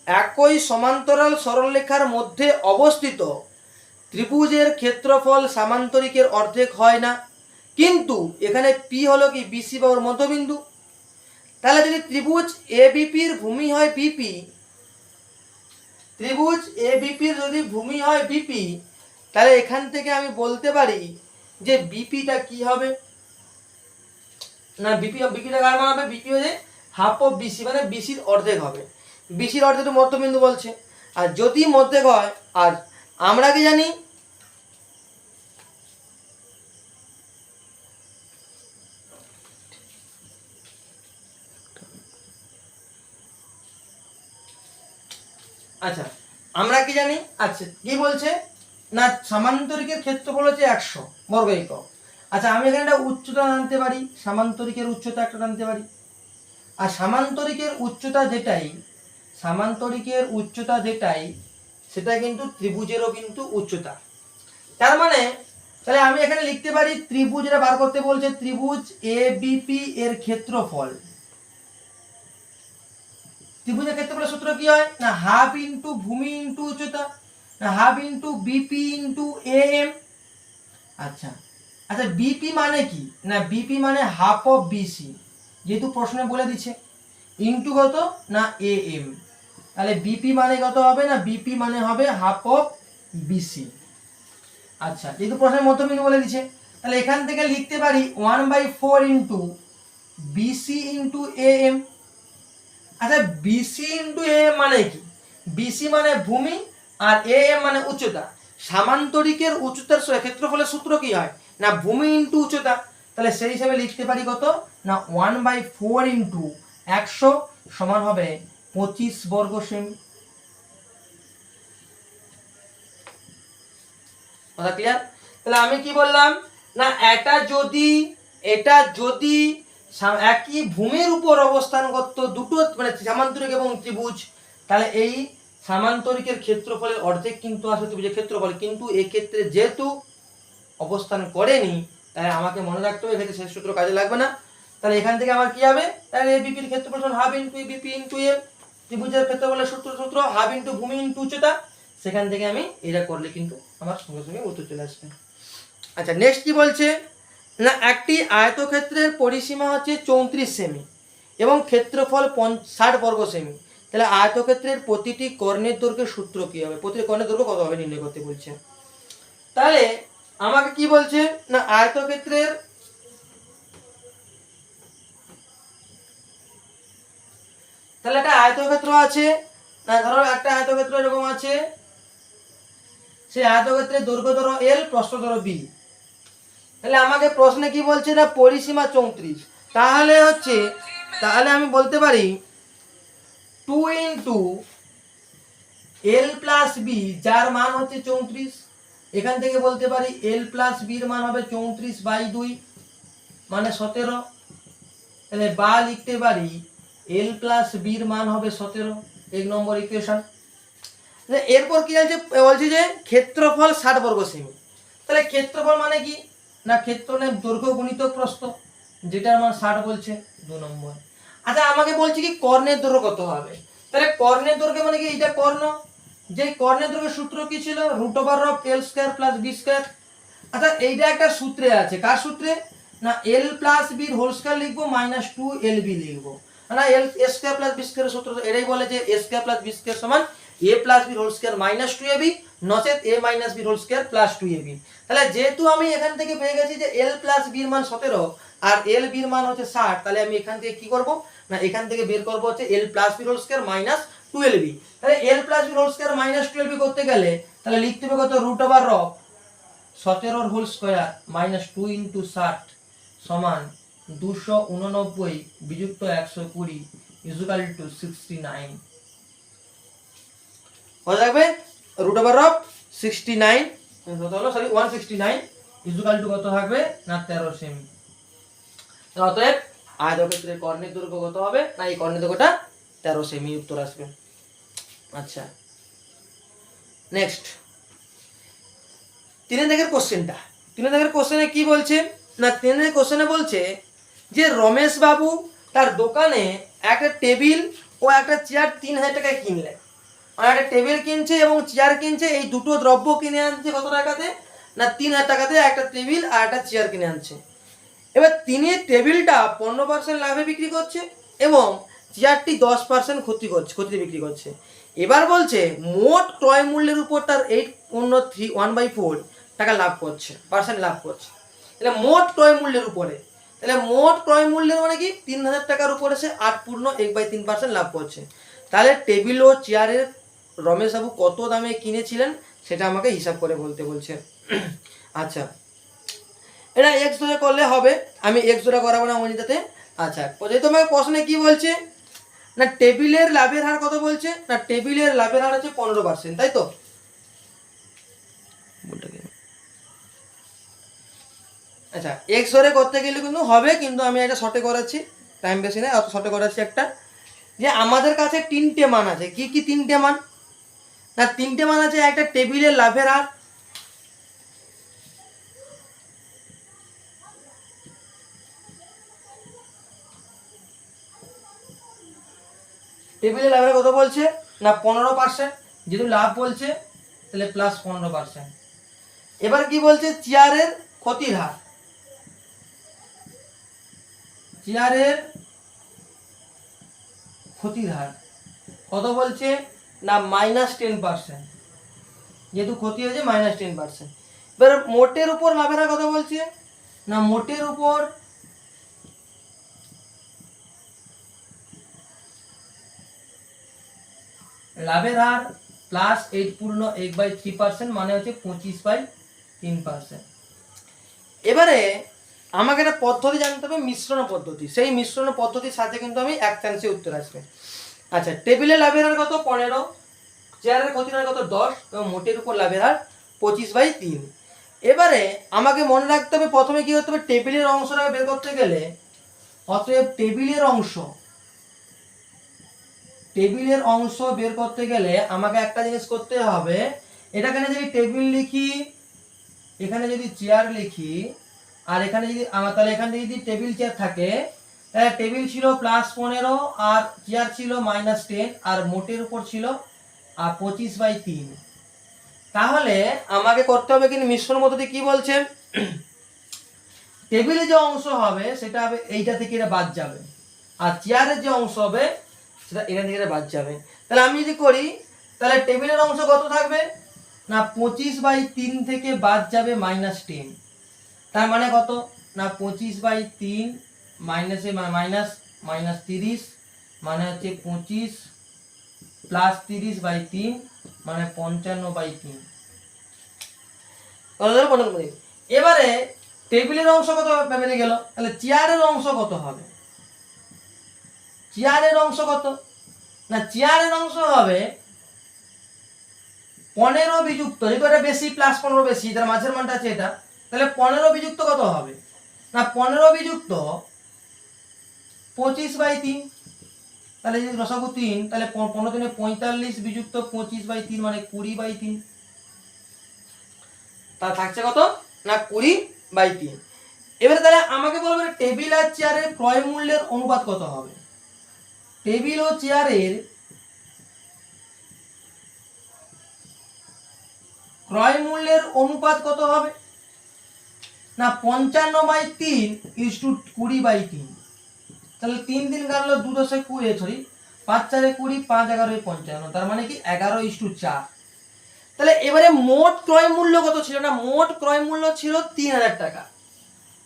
একই সমান্তরাল সরলরেখার মধ্যে অবস্থিত ত্রিভুজের ক্ষেত্রফল সামান্তরিকের অর্ধেক হয় না, কিন্তু এখানে পি হলো কি বিসি বাহুর মধ্যবিন্দু। তাহলে যদি ত্রিভুজ এ বিপির ভূমি হয় বিপি, ত্রিভুজ এ বিপির যদি ভূমি হয় বিপি, তাহলে এখান থেকে আমি বলতে পারি যে বিপিটা কি হবে না বিপিটা কার মান হবে, বিপি হচ্ছে হাফ অফ বিসি, মানে বিসির অর্ধেক হবে। বিসির অর্ধেক মধ্যবিন্দু বলছে, আর যদি মধ্যেক হয়, আর আমরা কি জানি আচ্ছা আমরা কি জানি আচ্ছা কি বলছে না সামান্তরিকের ক্ষেত্রফল হচ্ছে 100 বর্গ একক। আচ্ছা আমি এখানে একটা উচ্চতা জানতে পারি, সামান্তরিকের উচ্চতা একটা জানতে পারি, আর সামান্তরিকের উচ্চতা যেটাই সেটা কিন্তু ত্রিভুজেরও কিন্তু উচ্চতা। তার মানে তাহলে আমি এখানে লিখতে পারি ত্রিভুজ, এটা বার করতে বলছে ত্রিভুজ এ বিপি এর ক্ষেত্রফল। ত্রিভুজের ক্ষেত্রফলের সূত্র কি হয় না হাফ ইন্টু ভূমি ইন্টু উচ্চতা, না half into BP into M. আচ্ছা আচ্ছা বিপি মানে কি না বিপি মানে হাফ অফ বিসি, যেহেতু প্রশ্নে বলে দিচ্ছে, ইন্টু কত না এ এম। তাহলে বিপি মানে কত হবে না বিপি মানে হবে হাফ অফ বিসি। আচ্ছা যেহেতু প্রশ্নের মধ্যবিন্দু বলে দিচ্ছে, তাহলে এখান থেকে লিখতে পারি 1/4 into BC into A M. আচ্ছা বিসি ইন্টু এ এম মানে কি, বিসি মানে ভূমি আর এ এম মানে উচ্চতা। সামান্তরিকের উচ্চতার ক্ষেত্রফলের সূত্র কি হয় না ভূমি ইন্টু উচ্চতা। তাহলে সেই হিসাবে লিখতে পারি কত না 1/4 ইন্টু 100 সমান হবে 25 বর্গ সেমি। কথা ক্লিয়ার? তাহলে আমি কি বললাম না এটা যদি একই ভূমির উপর অবস্থান করত দুটো মানে সামান্তরিক এবং ত্রিভুজ, তাহলে এই সামান্তরিকের ক্ষেত্রফলের অর্ধেক কিন্তু আসলে ত্রিভুজের ক্ষেত্রফল, কিন্তু এই ক্ষেত্রে যেহেতু অবস্থান করেনি তাই আমাকে মনে রাখতে হবে এক্ষেত্রে শেষ সূত্র কাজে লাগবে না। তাহলে এখান থেকে আমার কি হবে, তাহলে এ বিপির ক্ষেত্রফল half into BP into M, ত্রিভুজের ক্ষেত্রফলের সূত্র হাফ ইন্টু ভূমি ইন্টু উচ্চতা। সেখান থেকে আমি এটা করলে কিন্তু আমার সঙ্গে সঙ্গে উত্তর চলে আসবে। আচ্ছা নেক্সট কি বলছে না একটি আয়তক্ষেত্রের পরিসীমা হচ্ছে 34 সেমি এবং ক্ষেত্রফল 60 বর্গ সেমি। তাহলে আয়তক্ষেত্রের প্রতিটি কর্ণের দৈর্ঘ্যের সূত্র কি হবে, প্রতিটি কর্ণের দৈর্ঘ্য কত হবে নির্ণয় করতে বলছে। তাহলে আমাকে কি বলছে না আয়তক্ষেত্রের তাহলে একটা আয়তক্ষেত্র আছে, না ধরো একটা আয়তক্ষেত্র এরকম আছে, সেই আয়তক্ষেত্রের দৈর্ঘ্য ধরো এল, প্রস্থ ধরো বি। তাহলে আমাকে প্রশ্নে কি বলছে না পরিসীমা 34, তাহলে আমি বলতে পারি 2 ইন্টু এল প্লাস বি যার মান হচ্ছে 34, এখান থেকে বলতে পারি এল প্লাস বির মান হবে 34/2 মানে 17, তাহলে বা লিখতে পারি এল প্লাস বির মান হবে 17, 1 নম্বর ইকুয়েশন। এরপর কি বলছে যে ক্ষেত্রফল 60 বর্গ সেমি। তাহলে ক্ষেত্রফল মানে কি না ক্ষেত্রফলের দৈর্ঘ্য গুণিত প্রস্থ, যেটার মান 60 বলছে 2 নম্বর। আচ্ছা আমাকে বলছে কি কর্ণের দৈর্ঘ্য কত হবে, তাহলে কর্ণের দৈর্ঘ্য মানে কি এটা কর্ণ, যে কর্ণের দৈর্ঘ্যের সূত্র কি ছিল √(L²+B²). আচ্ছা এইটা একটা সূত্রে আছে, কার সূত্রে না L plus B whole square লিখবো -2LB লিখবো, না A²+B² সূত্র এটাই বলে যে A²+B² সমান a plus B whole square -2ab নচেত a minus B whole square plus 2ab। তাহলে যেহেতু আমি এখান থেকে পেয়ে গেছি যে l প্লাস বি এর মান 17 আর l বি এর মান হচ্ছে 60, তাহলে আমি এখান থেকে কি করব না এখান থেকে বের করব হচ্ছে l plus B whole square -12b। তাহলে l plus B whole square -12b করতে গেলে তাহলে লিখতে হবে কত √17 হোল স্কয়ার -2 * 60 সমান 289 বিযুক্ত 120 = 69। কত থাকবে √69 169 = কত থাকবে না 13 সেমি। অতএব আয়তক্ষেত্রের কর্ণের দৈর্ঘ্য কত হবে না এই কর্ণের দৈর্ঘ্যটা 13 সেমি উত্তর আসবে। আচ্ছা নেক্সট 3 দাগের কোশ্চেনটা, 3 দাগের কোশ্চেনে কি বলছে না 3 দাগের কোশ্চেনে বলছে যে রমেশ বাবু তার দোকানে একটা টেবিল ও একটা চেয়ার 3000 টাকায় কিনলেন, আর একটা টেবিল কিনছে এবং চেয়ার কিনছে, এই দুটো দ্রব্য কিনে আনছে কত টাকাতে না 3000 টাকাতে একটা টেবিল আর একটা চেয়ার কিনে আনছে। এবার তিনি টেবিলটা 15% লাভে বিক্রি করছে এবং চেয়ারটি 10% ক্ষতিতে বিক্রি করছে। এবার বলছে মোট ক্রয় মূল্যের উপর তার 1/4 টাকা লাভ করছে, লাভ করছে। তাহলে মোট ক্রয় মূল্যের উপরে, তাহলে মোট ক্রয় মূল্যের মানে কি 3000 টাকার উপরে সে 8.1/3% লাভ করছে। তাহলে টেবিল ও চেয়ারের রমেশবাবু কত দামে কিনেছিলেন সেটা আমাকে হিসাব করে বলতে বলছে। আচ্ছা এটা এক্স ধরে করলে হবে, আমি এক্স ধরে করাবো না গণিততে। আচ্ছা তোমাকে প্রশ্নে কি বলছে না টেবিলের লাভের হার কত বলছে না টেবিলের লাভের হার হচ্ছে 15%, তাই তো। আচ্ছা এক্স ধরে করতে গেলে কিন্তু হবে, কিন্তু আমি এটা শর্টে করাচ্ছি, টাইম বেশি নেই, অত শর্টে করাচ্ছি। একটা যে আমাদের কাছে 3টে মান আছে, কি কি 3টে মান না 3টে মান আছে। একটা টেবিলের লাভের হার, টেবিলের লাভের কত বলছে না 15%, যেহেতু লাভ বলছে তাহলে প্লাস 15%। এবার কি বলছে চেয়ারের ক্ষতির হার, চেয়ারের ক্ষতির হার কত বলছে না -10%, যেহেতু ক্ষতি হয়েছে -10%। এবার মোটের উপর লাভের হার কত বলছে না মোটের উপর লাভের হার প্লাস 8.1/3% মানে হচ্ছে 25/3%। এবারে আমাকে একটা পদ্ধতি জানতে হবে মিশ্রণ পদ্ধতি, সেই মিশ্রণ পদ্ধতির সাথে কিন্তু আমি এক চান্সে উত্তর আসবে। আচ্ছা টেবিলের লাভের হার কত 15, চেয়ারের ক্ষতির হার কত 10 এবং মোটের উপর লাভের হার 25/3। এবারে আমাকে মনে রাখতে হবে প্রথমে কি করতে হবে টেবিলের অংশটা বের করতে গেলে, অতএব টেবিলের অংশ বের করতে গেলে আমাকে একটা জিনিস করতে হবে, এটাকে যদি টেবিল লিখি এখানে যদি চেয়ার লিখি আর এখানে যদি তাহলে এখানে যদি টেবিল চেয়ার থাকে তাহলে টেবিল ছিল +15 আর চেয়ার ছিল -10 আর মোটের উপর ছিল 25/3। তাহলে আমাকে করতে হবে কিন্তু মিশ্রণ পদ্ধতি কি বলছে টেবিলে যে অংশ হবে সেটা হবে এইটা থেকে এটা বাদ যাবে, আর চেয়ারের যে অংশ হবে সেটা এখান থেকে বাদ যাবে। তাহলে আমি যদি করি তাহলে টেবিলের অংশ কত থাকবে না 25/3 থেকে বাদ যাবে -10, তার মানে কত না 25/3 -30 মানে হচ্ছে 25 প্লাস 30/3 মানে 55/3। এবারে টেবিলের অংশ কত বেরিয়ে গেল, তাহলে চেয়ারের অংশ কত হবে? চেয়ারের অংশ কত না, চেয়ারের অংশ হবে 15 বিযুক্ত, যেহেতু এটা বেশি প্লাস 15 বেশি, তার মাঝের মানটা আছে এটা, তাহলে 15 বিযুক্ত কত হবে না 15 বিযুক্ত 25/3, তাহলে যদি রসাগু 3, তাহলে 15 দিনে 45 বিযুক্ত 25/3 মানে 20/3, তা থাকছে কত না 20/3। এবারে তাহলে আমাকে বলবে টেবিল আর চেয়ারের ক্রয় মূল্যের অনুপাত কত হবে? টেবিল ও চেয়ারের ক্রয় মূল্যের অনুপাত কত হবে না 55/3 ইজ টু 20/3, তাহলে 3 দিন কাটলো 2 10 20, সরি 5 4 20, 5 11 55, তার মানে কি 11:4। তাহলে এবারে মোট ক্রয় মূল্য কত ছিল না, মোট ক্রয় মূল্য ছিল 3000 টাকা।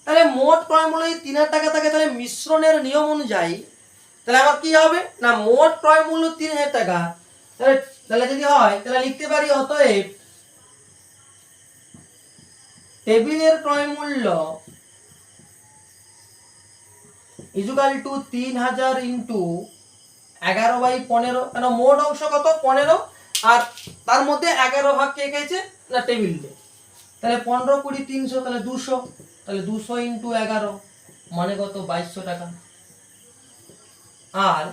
তাহলে মোট ক্রয় মূল্য যদি 3000 টাকা থাকে, তাহলে মিশ্রণের নিয়ম অনুযায়ী তাহলে আমার কি হবে না মোট ক্রয় মূল্য 3000 টাকা, তাহলে তাহলে যদি হয় তাহলে লিখতে পারি অতএব টেবিলের ক্রয় মূল্য ইজুকাল টু 3000 ইন্টু 11/15, কেন মোট অংশ কত 15, আর তার মধ্যে 11 ভাগ কে খেয়েছে না টেবিলকে, তাহলে 15 20 300, তাহলে 200, তাহলে 200 ইন্টু 11 মানে কত 2200 টাকা। আর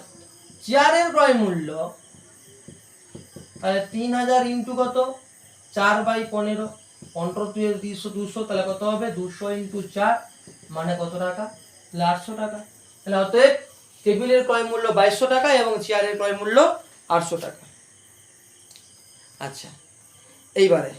চেয়ারের ক্রয় মূল্য তাহলে 3000 ইন্টু কত 4/15, 15 200 200, তাহলে কত হবে 200 ইন্টু 4 মানে কত টাকা, তাহলে 800 টাকা। তাহলে অতএব টেবিলের ক্রয় মূল্য 2200 টাকা এবং চেয়ারের ক্রয় মূল্য 800 টাকা। আচ্ছা, এইবারে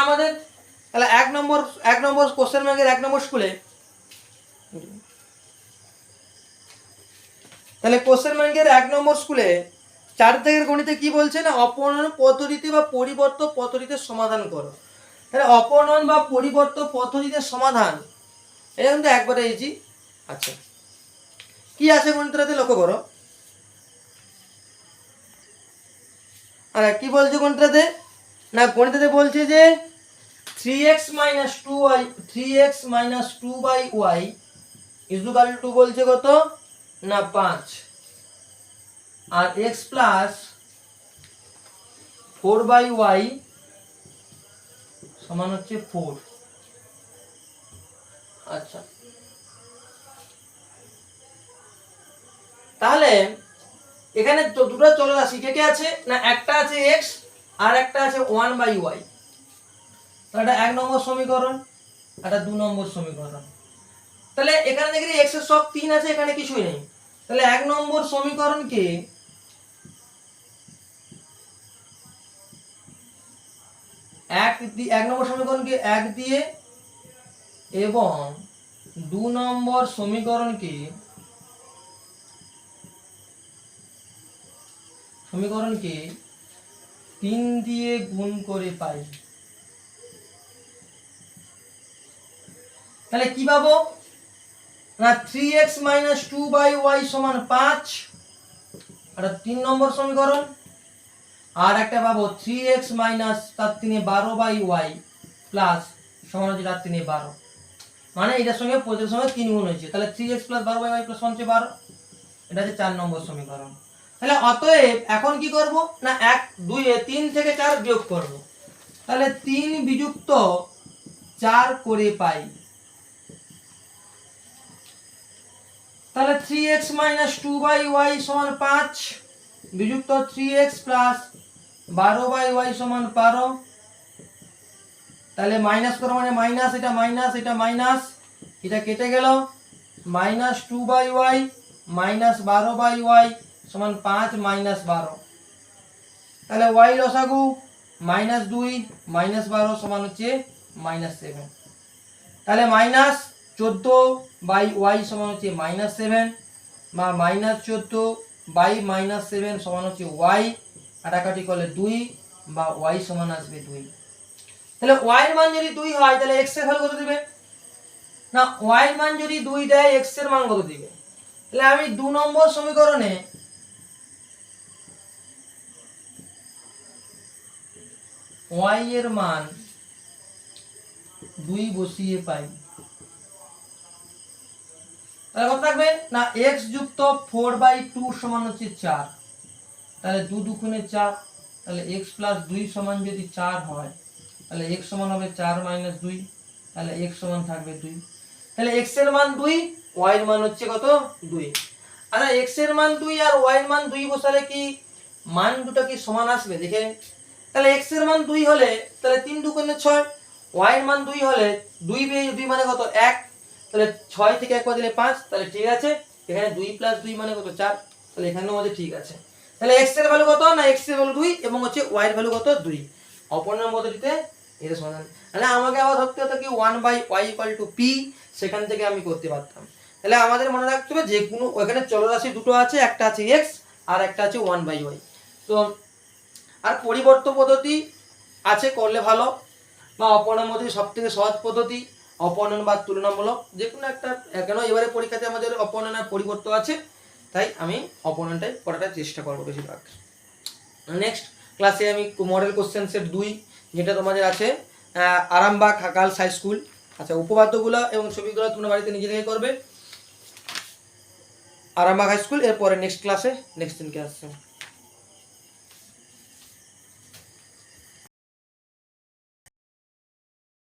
আমাদের তাহলে এক নম্বর কোশ্চেন ব্যাংকের 1 নম্বর স্কুলে, তাহলে কোশ্চেন ব্যাংকের 1 নম্বর স্কুলে 4 দাগের গণিতে কি বলছে না অপনয়ন পদ্ধতিতে বা পরিবর্তন পদ্ধতিতে সমাধান করো। তাহলে অপনয়ন বা পরিবর্তন পদ্ধতিতে সমাধান এটা কিন্তু একবারে ইজি। আচ্ছা, কি আছে গণিতটাতে লক্ষ্য করো। আর কি বলছে গণিতটাতে না গণিতটাতে বলছে যে 3x - 2y 3x - 2/y equal to বলছে কত না 5, আর x প্লাস 4/y সমান হচ্ছে 4। আচ্ছা, তাহলে এখানে দুটো চলরাশি কে কে আছে না একটা আছে x আর একটা আছে 1/y, তাহলে এটা 1 নম্বর সমীকরণ, এটা 2 নম্বর সমীকরণ। তাহলে এখানে দেখি x এর সব 3 আছে, এখানে কিছুই নেই, তাহলে 1 নম্বর সমীকরণকে 1 নম্বর সমীকরণকে 1 দিয়ে এবং 2 নম্বর সমীকরণকে 3 দিয়ে গুণ করে পাই। তাহলে কি পাবো না 3x - 2/y সমান 5, এটা 3 নম্বর সমীকরণ। আর একটা পাবো 3x - তার 3 12/y প্লাস সমান হচ্ছে তার 3 12, মানে এটার সঙ্গে প্রত্যেকের সঙ্গে 3 গুণ হয়েছে, তাহলে 3x + 12/y প্লাস হচ্ছে 12, এটা হচ্ছে 4 নম্বর সমীকরণ। তাহলে অতএব এখন কি করব না 1 2 3 থেকে 4 বিয়োগ করব, তাহলে 3 বিযুক্ত 4 করে পাই। তাহলে 3x - 2/y সমান 5 বিযুক্ত 3x প্লাস 12/y সমান 12, তাহলে মাইনাস করো মানে মাইনাস, এটা মাইনাস এটা মাইনাস, এটা কেটে গেল, -2/y - 12/y সমান 5 - 12, তাহলে y লসাগু -2 - 12 সমান হচ্ছে -7, তাহলে -14/y সমান হচ্ছে -7 বা -14/-7 সমান হচ্ছে y, কাটাকাটি করলে 2 বা y সমান আসবে 2। তাহলে y এর মান যদি 2 হয় তাহলে x এর ভ্যালু কত দিবে না y এর মান যদি 2 দেয় x এর মান কত দিবে। তাহলে আমি 2 নম্বর সমীকরণে ওয়াই এর মান 2 বসিয়ে পাই, তাহলে কত থাকবে না x যুক্ত 4/2 সমান হচ্ছে 4, তাহলে 2 দুগুণে 4, তাহলে x প্লাস 2 সমান যদি 4 হয় তাহলে x সমান হবে 4 মাইনাস 2, তাহলে x সমান থাকবে 2। তাহলে x এর মান 2, y এর মান হচ্ছে কত 2। আচ্ছা x এর মান 2 আর y এর মান 2 বসালে কি মান দুটো কি সমান আসবে দেখে। তাহলে x এর মান 2 হলে তাহলে 3 দুগুণে 6, y এর মান 2 হলে 2 মানে কত 1, তাহলে 6 থেকে 1 বাদ দিলে 5, তাহলে ঠিক আছে এখানে 2 প্লাস 2 মানে কত 4, তাহলে এখানেও আমাদের ঠিক আছে। তাহলে x এর ভ্যালু কত না x এর ভ্যালু 2 এবং হচ্ছে y এর ভ্যালু কত 2, অপূর্ণাঙ্ক পদ্ধতিতে এটা সমাধান। তাহলে আমাকে আবার ধরতে হতো কি 1/y = p, সেখান থেকে আমি করতে পারতাম। তাহলে আমাদের মনে রাখতে হবে যে কোনো ওখানে চলরাশি দুটো আছে, একটা আছে x আর একটা আছে 1/y। তো আর পরিবর্তন পদ্ধতি আছে করলে ভালো, বা অপূর্ণাঙ্ক পদ্ধতি সবথেকে সহজ পদ্ধতি, অপূর্ণাঙ্ক বা তুলনামূলক যে কোনো একটা। কেন এবারে পরীক্ষাতে আমাদের অপূর্ণাঙ্ক আর পরিবর্তন আছে, তাই আমি অপূর্ণাঙ্কটাই করার চেষ্টা করবো বেশিরভাগ। নেক্সট ক্লাসে আমি মডেল কোশ্চেন সেট 2 যেটা তোমাদের আছে আরামবাগ গার্লস হাই স্কুল। আচ্ছা উপপাদ্যগুলো এবং ছবিগুলো তোমরা বাড়িতে নিজে থেকে করবে, আরামবাগ হাই স্কুল। এরপরে নেক্সট ক্লাসে নেক্সট দিনকে আসছে।